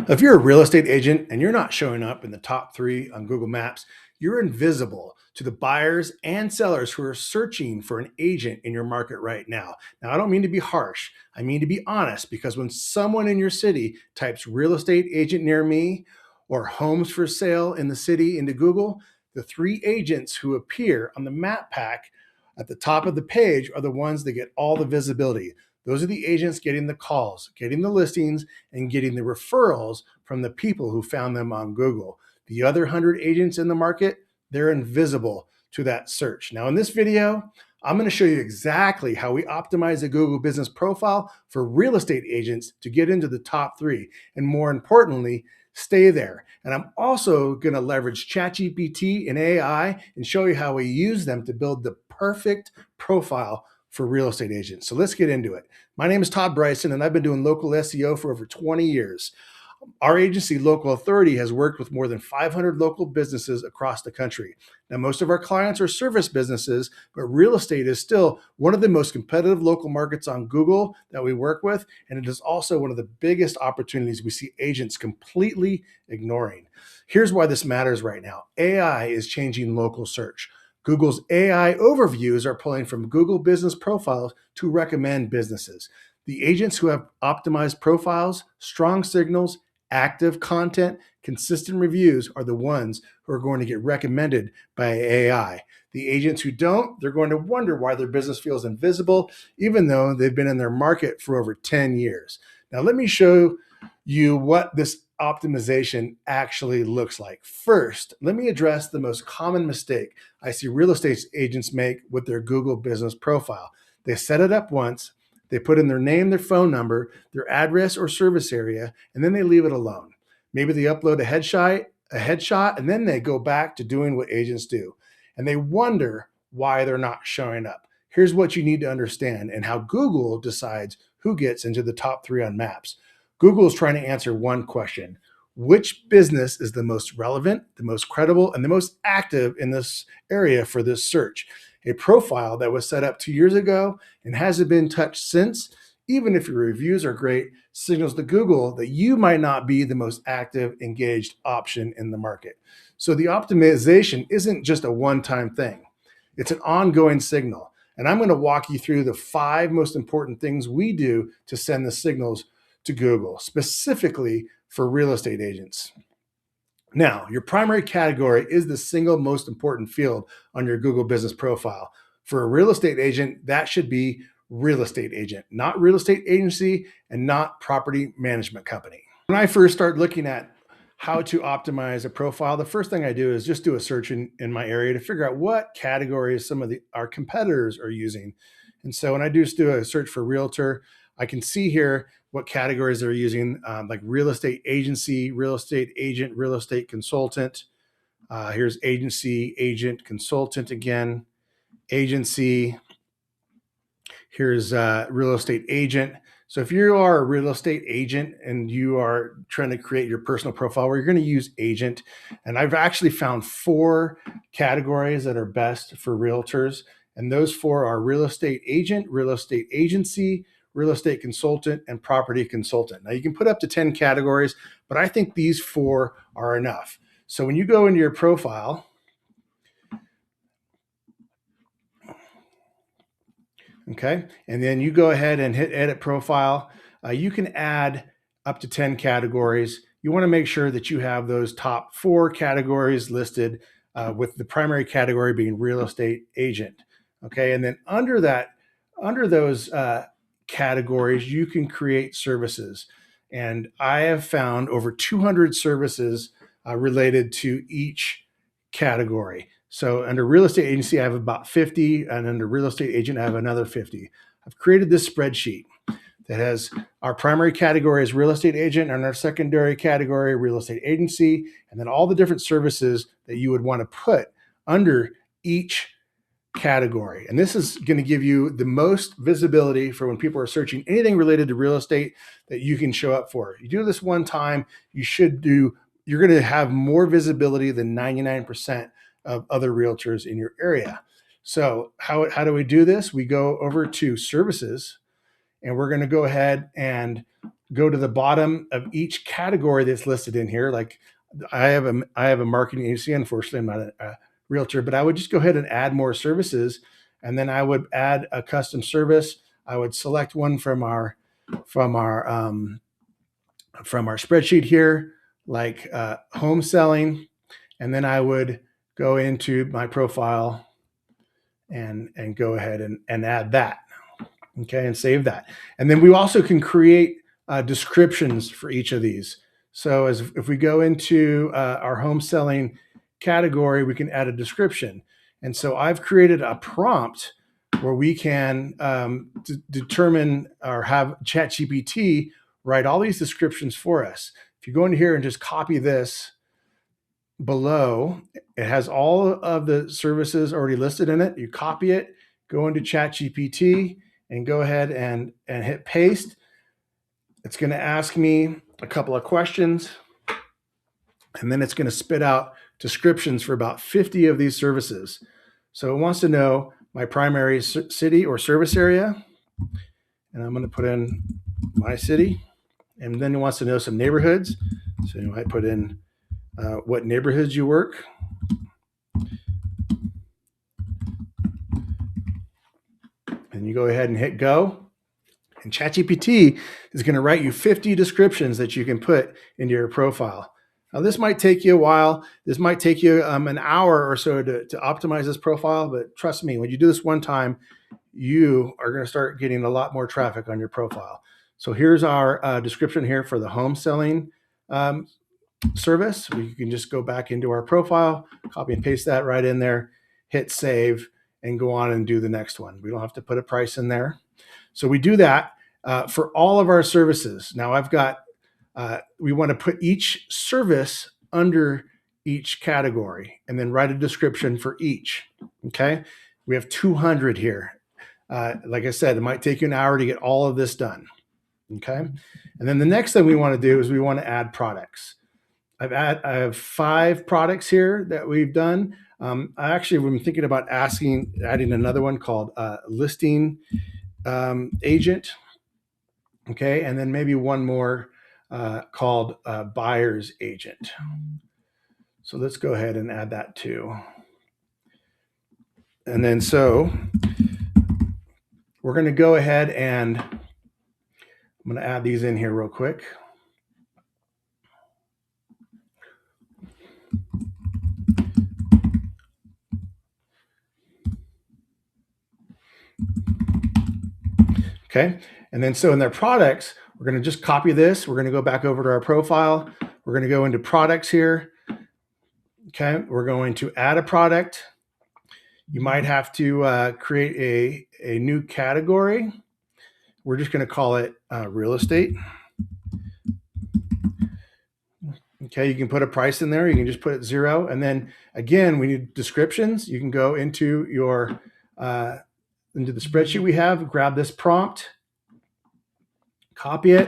If you're a real estate agent and you're not showing up in the top three on Google Maps, you're invisible to the buyers and sellers who are searching for an agent in your market right now. Now, I don't mean to be harsh. I mean to be honest, because when someone in your city types real estate agent near me or homes for sale in the city into Google, the three agents who appear on the map pack at the top of the page are the ones that get all the visibility. Those are the agents getting the calls, getting the listings, and getting the referrals from the people who found them on Google. The other 100 agents in the market, they're invisible to that search. Now in this video, I'm going to show you exactly how we optimize a Google business profile for real estate agents to get into the top three, and more importantly, stay there. And I'm also going to leverage ChatGPT and AI and show you how we use them to build the perfect profile for real estate agents. So let's get into it. My name is Todd Bryson, and I've been doing local SEO for over 20 years. Our agency, Local Authority, has worked with more than 500 local businesses across the country. Now, most of our clients are service businesses, but real estate is still one of the most competitive local markets on Google that we work with, and it is also one of the biggest opportunities we see agents completely ignoring. Here's why this matters right now. AI is changing local search. Google's AI overviews are pulling from Google business profiles to recommend businesses. The agents who have optimized profiles, strong signals, active content, consistent reviews are the ones who are going to get recommended by AI. The agents who don't, they're going to wonder why their business feels invisible, even though they've been in their market for over 10 years. Now, let me show you what this optimization actually looks like. First, let me address the most common mistake I see real estate agents make with their Google business profile. They set it up once, they put in their name, their phone number, their address or service area, and then they leave it alone. Maybe they upload a headshot, and then they go back to doing what agents do. And they wonder why they're not showing up. Here's what you need to understand and how Google decides who gets into the top three on maps. Google is trying to answer one question: which business is the most relevant, the most credible, and the most active in this area for this search? A profile that was set up 2 years ago and hasn't been touched since, even if your reviews are great, signals to Google that you might not be the most active, engaged option in the market. So the optimization isn't just a one-time thing. It's an ongoing signal. And I'm going to walk you through the 5 most important things we do to send the signals to Google, specifically for real estate agents. Now, your primary category is the single most important field on your Google business profile. For a real estate agent, that should be real estate agent, not real estate agency, and not property management company. When I first start looking at how to optimize a profile, the first thing I do is just do a search in my area to figure out what categories some of our competitors are using. And so when I do a search for realtor, I can see here what categories they're using, like real estate agency, real estate agent, real estate consultant. Here's agency, agent, consultant again, agency. Here's real estate agent. So if you are a real estate agent and you are trying to create your personal profile, where you're going to use agent, and I've actually found 4 categories that are best for realtors. And those 4 are real estate agent, real estate agency, real estate consultant, and property consultant. Now you can put up to 10 categories, but I think these 4 are enough. So when you go into your profile, okay, and then you go ahead and hit edit profile, you can add up to 10 categories. You want to make sure that you have those top 4 categories listed, with the primary category being real estate agent. Okay, and then under those categories, you can create services. And I have found over 200 services related to each category. So under real estate agency, I have about 50, and under real estate agent, I have another 50. I've created this spreadsheet that has our primary category is real estate agent, and our secondary category, real estate agency, and then all the different services that you would want to put under each category. And this is going to give you the most visibility for when people are searching anything related to real estate that you can show up for. You do this one time, you're going to have more visibility than 99% of other realtors in your area. So how do we do this? We go over to services, and we're going to go ahead and go to the bottom of each category that's listed in here. Like I have a marketing agency. Unfortunately, I'm not a realtor, but I would just go ahead and add more services, and then I would add a custom service. I would select one from our from our spreadsheet here, like home selling, and then I would go into my profile and go ahead and add that. Okay, and save that. And then we also can create descriptions for each of these. So as if we go into our home selling category, we can add a description. And so I've created a prompt where we can determine or have ChatGPT write all these descriptions for us. If you go into here and just copy this below, it has all of the services already listed in it. You copy it, go into ChatGPT, and go ahead and hit paste. It's going to ask me a couple of questions, and then it's going to spit out descriptions for about 50 of these services. So it wants to know my primary city or service area, and I'm going to put in my city. And then it wants to know some neighborhoods. So you might put in what neighborhoods you work. And you go ahead and hit go. And ChatGPT is going to write you 50 descriptions that you can put into your profile. Now, this might take you a while. This might take you an hour or so to optimize this profile. But trust me, when you do this one time, you are going to start getting a lot more traffic on your profile. So here's our description here for the home selling service. We can just go back into our profile, copy and paste that right in there, hit save, and go on and do the next one. We don't have to put a price in there. So we do that for all of our services. Now I've got, we want to put each service under each category and then write a description for each. Okay. We have 200 here. Like I said, it might take you an hour to get all of this done. Okay. And then the next thing we want to do is we want to add products. I have 5 products here that we've done. I actually have been thinking about adding another one called listing agent. Okay. And then maybe one more called buyer's agent. So let's go ahead and add that too. And then so we're going to go ahead and I'm going to add these in here real quick. Okay. And then so in their products, we're going to just copy this. We're going to go back over to our profile. We're going to go into products here. Okay. We're going to add a product. You might have to create a new category. We're just going to call it real estate. Okay, you can put a price in there. You can just put it 0. And then again, we need descriptions. You can go into your into the spreadsheet we have, grab this prompt, copy it,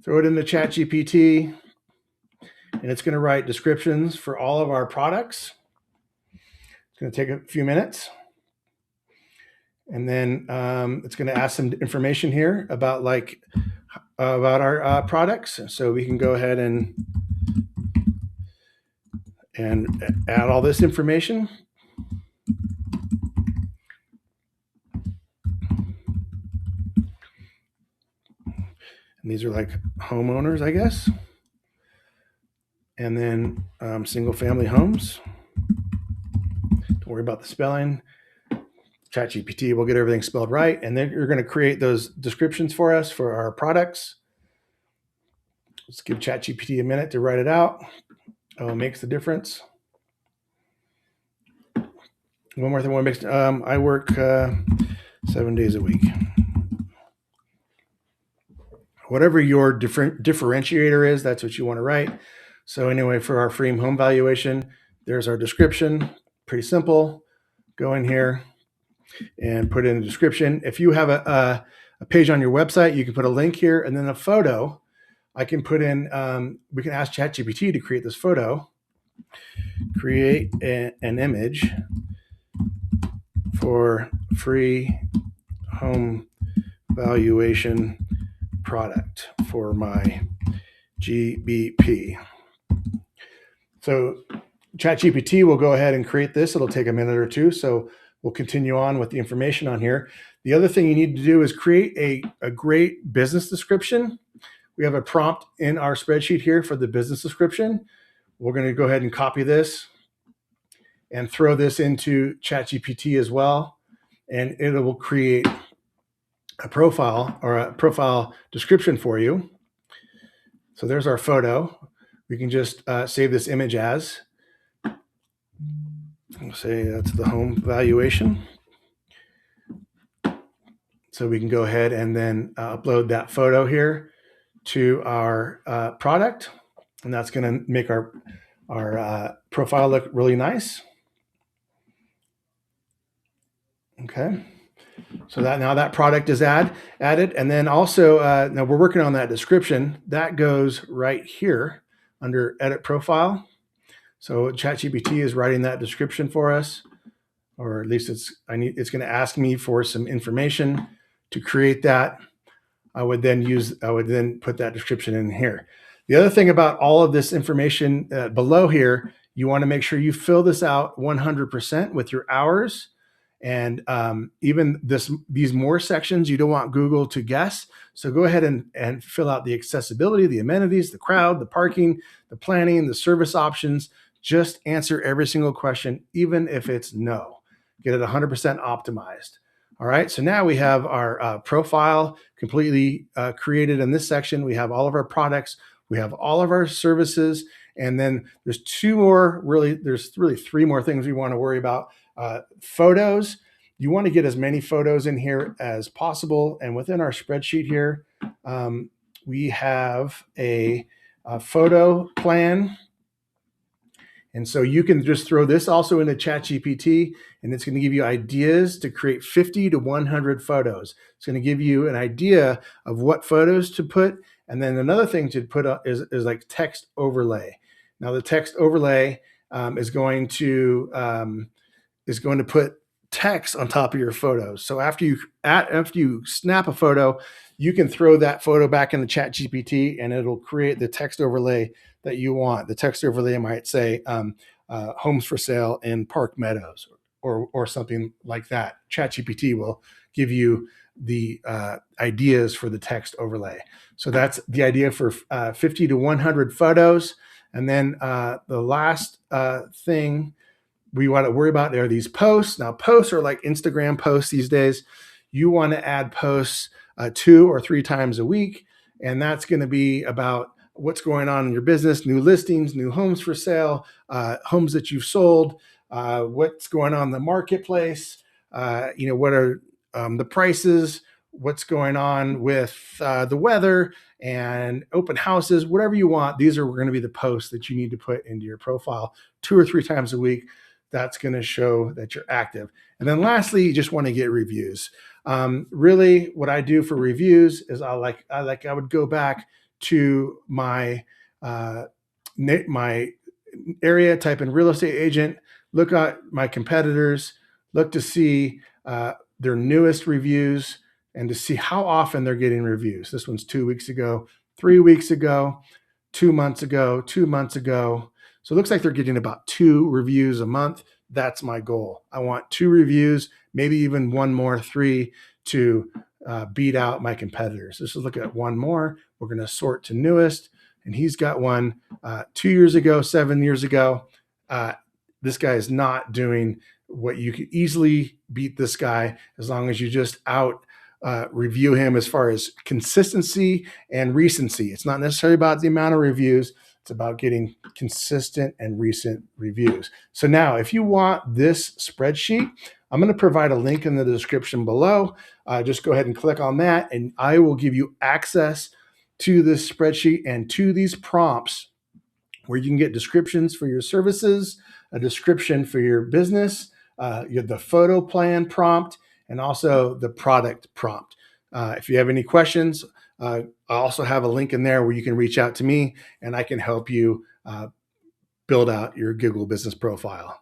throw it into ChatGPT, and it's going to write descriptions for all of our products. It's going to take a few minutes. And then it's going to ask some information here about about our products. So we can go ahead and add all this information. And these are like homeowners, I guess. And then single family homes. Don't worry about the spelling. ChatGPT will get everything spelled right. And then you're going to create those descriptions for us for our products. Let's give ChatGPT a minute to write it out. Oh, it makes the difference. One more thing, I work 7 days a week. Whatever your differentiator is, that's what you want to write. So anyway, for our free home valuation, there's our description. Pretty simple. Go in here and put in a description. If you have a page on your website, you can put a link here and then a photo. I can put in, we can ask ChatGPT to create this photo. Create an image for free home valuation product for my GBP. So ChatGPT will go ahead and create this. It'll take a minute or two. So we'll continue on with the information on here. The other thing you need to do is create a great business description. We have a prompt in our spreadsheet here for the business description. We're going to go ahead and copy this and throw this into ChatGPT as well. And it will create a profile or a profile description for you. So there's our photo. We can just save this image as. We'll say that's the home valuation. So we can go ahead and then upload that photo here to our product. And that's going to make our profile look really nice. Okay. So that now that product is added. And then also, now we're working on that description. That goes right here under Edit Profile. So ChatGPT is writing that description for us, or at least it's going to ask me for some information to create that. I would then put that description in here. The other thing about all of this information below here, you want to make sure you fill this out 100% with your hours. And even these more sections, you don't want Google to guess. So go ahead and fill out the accessibility, the amenities, the crowd, the parking, the planning, the service options. Just answer every single question, even if it's no. Get it 100% optimized. All right, so now we have our profile completely created in this section. We have all of our products. We have all of our services. And then there's there's really three more things we want to worry about. Photos. You want to get as many photos in here as possible. And within our spreadsheet here, we have a photo plan. And so you can just throw this also into ChatGPT, and it's going to give you ideas to create 50 to 100 photos. It's going to give you an idea of what photos to put. And then another thing to put up is like text overlay. Now the text overlay is going to put text on top of your photos. So after you snap a photo, you can throw that photo back in the ChatGPT, and it'll create the text overlay that you want. The text overlay might say homes for sale in Park Meadows or something like that. ChatGPT will give you the ideas for the text overlay. So that's the idea for 50 to 100 photos. And then the last thing we want to worry about are these posts. Now, posts are like Instagram posts these days. You want to add posts 2 or 3 times a week, and that's going to be about what's going on in your business, new listings, new homes for sale, homes that you've sold, what's going on in the marketplace, what are the prices, what's going on with the weather and open houses, whatever you want. These are going to be the posts that you need to put into your profile 2 or 3 times a week. That's going to show that you're active. And then lastly, you just want to get reviews. Really, what I do for reviews is I would go back to my my area, type in real estate agent, look at my competitors, look to see their newest reviews, and to see how often they're getting reviews. This one's 2 weeks ago, 3 weeks ago, 2 months ago, 2 months ago. So it looks like they're getting about 2 reviews a month. That's my goal. I want 2 reviews, maybe even 1 more, 3 to beat out my competitors. Let's look at 1 more. We're going to sort to newest, and he's got one 2 years ago, 7 years ago. This guy is not doing what you could easily beat this guy as long as you just review him as far as consistency and recency. It's not necessarily about the amount of reviews. It's about getting consistent and recent reviews. So now if you want this spreadsheet, I'm going to provide a link in the description below. Just go ahead and click on that, and I will give you access to this spreadsheet and to these prompts where you can get descriptions for your services, a description for your business, you have the photo plan prompt, and also the product prompt. If you have any questions, I also have a link in there where you can reach out to me and I can help you build out your Google business profile.